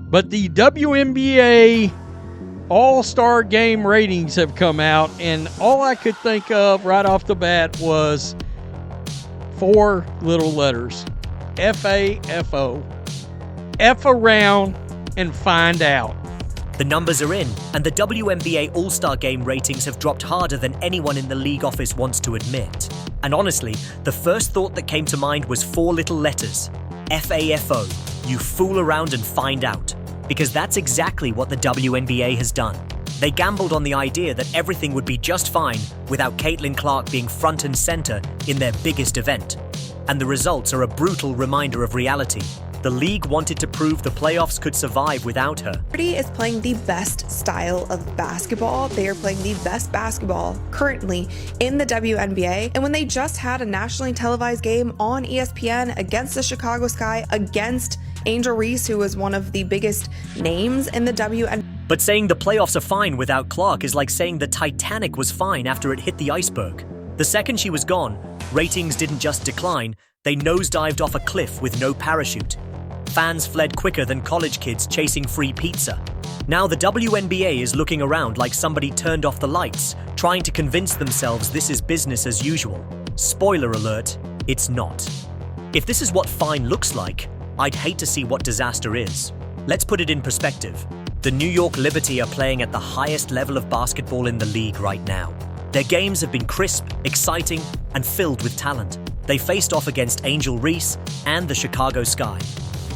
But the WNBA All-Star Game ratings have come out, and all I could think of right off the bat was 4 little letters. F-A-F-O. F around and find out. The numbers are in, and the WNBA All-Star Game ratings have dropped harder than anyone in the league office wants to admit. And honestly, the first thought that came to mind was 4 little letters. F-A-F-O. You fool around and find out. Because that's exactly what the WNBA has done. They gambled on the idea that everything would be just fine without Caitlin Clark being front and center in their biggest event. And the results are a brutal reminder of reality. The league wanted to prove the playoffs could survive without her. Is playing the best style of basketball. They are playing the best basketball currently in the WNBA. And when they just had a nationally televised game on ESPN against the Chicago Sky, against Angel Reese, who was one of the biggest names in the WNBA. But saying the playoffs are fine without Clark is like saying the Titanic was fine after it hit the iceberg. The second she was gone, ratings didn't just decline, they nosedived off a cliff with no parachute. Fans fled quicker than college kids chasing free pizza. Now the WNBA is looking around like somebody turned off the lights, trying to convince themselves this is business as usual. Spoiler alert, it's not. If this is what fine looks like, I'd hate to see what disaster is. Let's put it in perspective. The New York Liberty are playing at the highest level of basketball in the league right now. Their games have been crisp, exciting, and filled with talent. They faced off against Angel Reese and the Chicago Sky,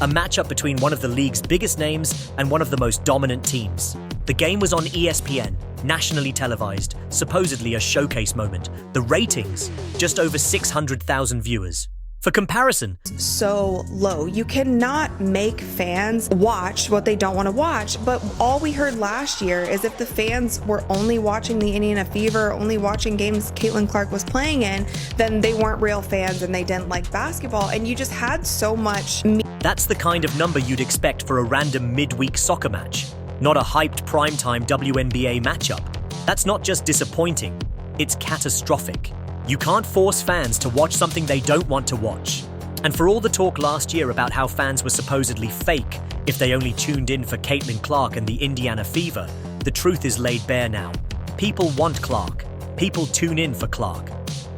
a matchup between one of the league's biggest names and one of the most dominant teams. The game was on ESPN, nationally televised, supposedly a showcase moment. The ratings, just over 600,000 viewers. For comparison, so low. You cannot make fans watch what they don't want to watch. But all we heard last year is if the fans were only watching the Indiana Fever, only watching games Caitlin Clark was playing in, then they weren't real fans and they didn't like basketball. And you just had so much. That's the kind of number you'd expect for a random midweek soccer match, not a hyped primetime WNBA matchup. That's not just disappointing, it's catastrophic. You can't force fans to watch something they don't want to watch. And for all the talk last year about how fans were supposedly fake if they only tuned in for Caitlin Clark and the Indiana Fever, the truth is laid bare now. People want Clark. People tune in for Clark.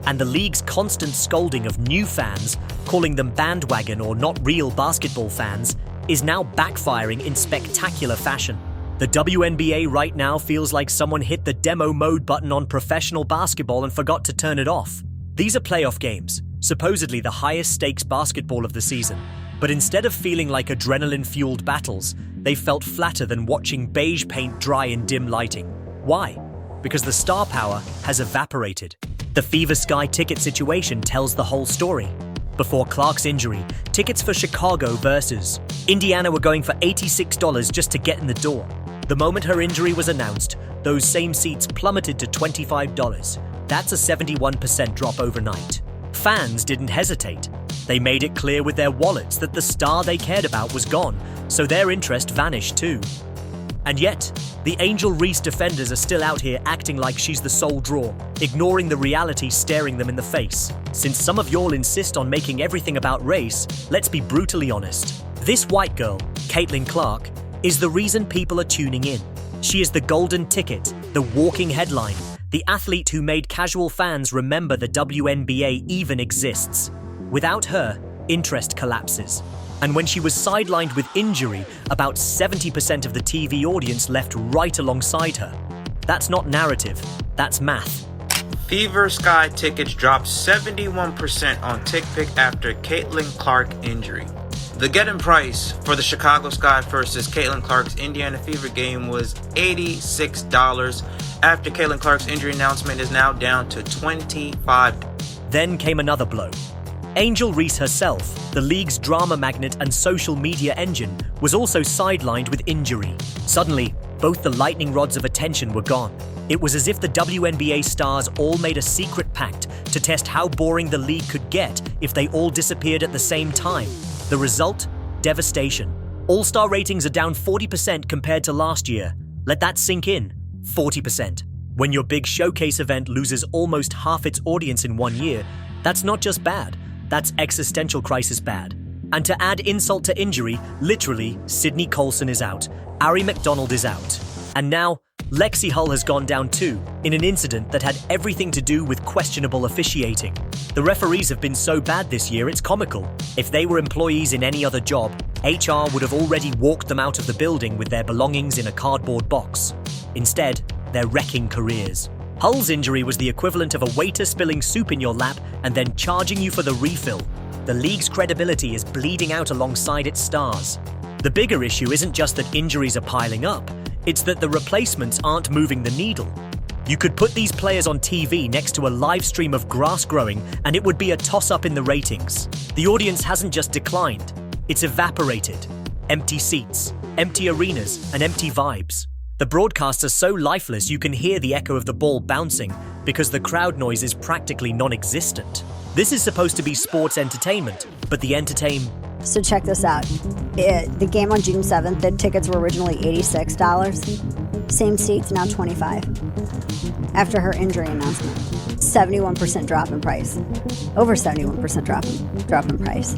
And the league's constant scolding of new fans, calling them bandwagon or not real basketball fans, is now backfiring in spectacular fashion. The WNBA right now feels like someone hit the demo mode button on professional basketball and forgot to turn it off. These are playoff games, supposedly the highest stakes basketball of the season. But instead of feeling like adrenaline-fueled battles, they felt flatter than watching beige paint dry in dim lighting. Why? Because the star power has evaporated. The Fever Sky ticket situation tells the whole story. Before Clark's injury, tickets for Chicago versus Indiana were going for $86 just to get in the door. The moment her injury was announced, those same seats plummeted to $25. That's a 71% drop overnight. Fans didn't hesitate. They made it clear with their wallets that the star they cared about was gone, so their interest vanished too. And yet, the Angel Reese defenders are still out here acting like she's the sole draw, ignoring the reality staring them in the face. Since some of y'all insist on making everything about race, let's be brutally honest. This white girl, Caitlin Clark, is the reason people are tuning in. She is the golden ticket, the walking headline, the athlete who made casual fans remember the WNBA even exists. Without her, interest collapses. And when she was sidelined with injury, about 70% of the TV audience left right alongside her. That's not narrative, that's math. Fever Sky tickets dropped 71% on TickPick after Caitlin Clark injury. The get-in price for the Chicago Sky versus Caitlin Clark's Indiana Fever game was $86. After Caitlin Clark's injury announcement is now down to $25. Then came another blow. Angel Reese herself, the league's drama magnet and social media engine, was also sidelined with injury. Suddenly, both the lightning rods of attention were gone. It was as if the WNBA stars all made a secret pact to test how boring the league could get if they all disappeared at the same time. The result? Devastation. All-star ratings are down 40% compared to last year. Let that sink in. 40%. When your big showcase event loses almost half its audience in 1 year, that's not just bad. That's existential crisis bad. And to add insult to injury, literally, Sydney Colson is out, Aari McDonald is out. And now, Lexi Hull has gone down too, in an incident that had everything to do with questionable officiating. The referees have been so bad this year, it's comical. If they were employees in any other job, HR would have already walked them out of the building with their belongings in a cardboard box. Instead, they're wrecking careers. Hull's injury was the equivalent of a waiter spilling soup in your lap and then charging you for the refill. The league's credibility is bleeding out alongside its stars. The bigger issue isn't just that injuries are piling up, it's that the replacements aren't moving the needle. You could put these players on TV next to a live stream of grass growing and it would be a toss-up in the ratings. The audience hasn't just declined, it's evaporated. Empty seats, empty arenas, and empty vibes. The broadcasts are so lifeless you can hear the echo of the ball bouncing because the crowd noise is practically non-existent. This is supposed to be sports entertainment, but the So check this out. The game on June 7th, the tickets were originally $86. Same seats, now $25. After her injury announcement, 71% drop in price. Over 71% drop in price.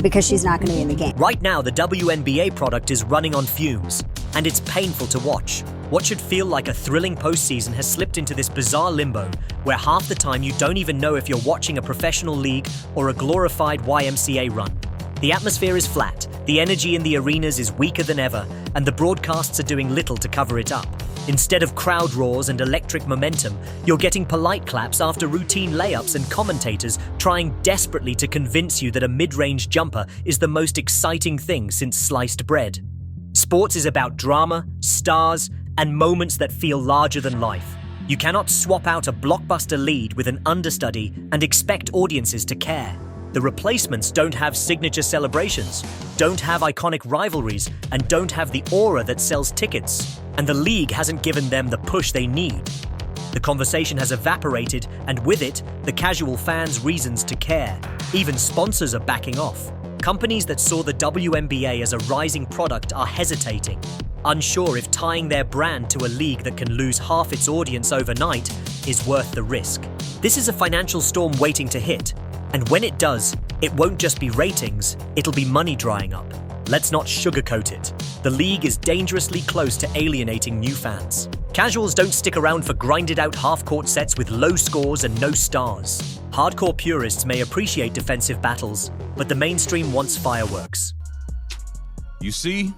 Because she's not going to be in the game. Right now, the WNBA product is running on fumes, and it's painful to watch. What should feel like a thrilling postseason has slipped into this bizarre limbo, where half the time you don't even know if you're watching a professional league or a glorified YMCA run. The atmosphere is flat, the energy in the arenas is weaker than ever, and the broadcasts are doing little to cover it up. Instead of crowd roars and electric momentum, you're getting polite claps after routine layups and commentators trying desperately to convince you that a mid-range jumper is the most exciting thing since sliced bread. Sports is about drama, stars, and moments that feel larger than life. You cannot swap out a blockbuster lead with an understudy and expect audiences to care. The replacements don't have signature celebrations, don't have iconic rivalries, and don't have the aura that sells tickets. And the league hasn't given them the push they need. The conversation has evaporated, and with it, the casual fans' reasons to care. Even sponsors are backing off. Companies that saw the WNBA as a rising product are hesitating, unsure if tying their brand to a league that can lose half its audience overnight is worth the risk. This is a financial storm waiting to hit, and when it does, it won't just be ratings, it'll be money drying up. Let's not sugarcoat it. The league is dangerously close to alienating new fans. Casuals don't stick around for grinded-out half-court sets with low scores and no stars. Hardcore purists may appreciate defensive battles, but the mainstream wants fireworks. You see,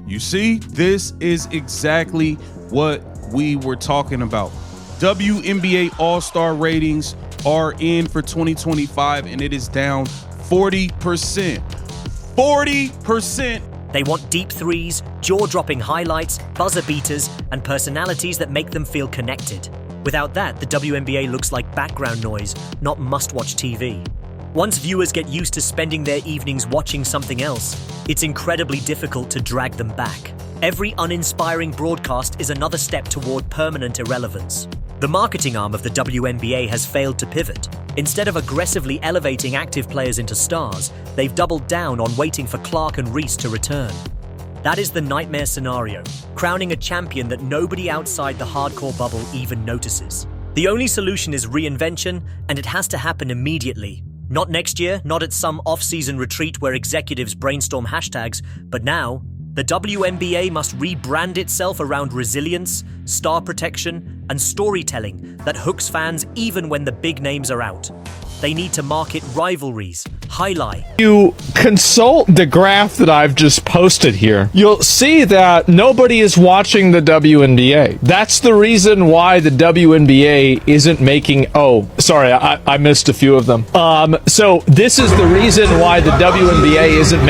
this is exactly what we were talking about. WNBA All-Star ratings are in for 2025, and it is down 40%. 40%! They want deep threes, jaw-dropping highlights, buzzer beaters, and personalities that make them feel connected. Without that, the WNBA looks like background noise, not must-watch TV. Once viewers get used to spending their evenings watching something else, it's incredibly difficult to drag them back. Every uninspiring broadcast is another step toward permanent irrelevance. The marketing arm of the WNBA has failed to pivot. Instead of aggressively elevating active players into stars, they've doubled down on waiting for Clark and Reese to return. That is the nightmare scenario, crowning a champion that nobody outside the hardcore bubble even notices. The only solution is reinvention, and it has to happen immediately. Not next year, not at some off-season retreat where executives brainstorm hashtags, but now, the WNBA must rebrand itself around resilience, star protection, and storytelling that hooks fans even when the big names are out. They need to market rivalries, highlight. You consult the graph that I've just posted here, you'll see that nobody is watching the WNBA. That's the reason why the WNBA isn't making... Oh, sorry, I missed a few of them. So this is the reason why the WNBA isn't making...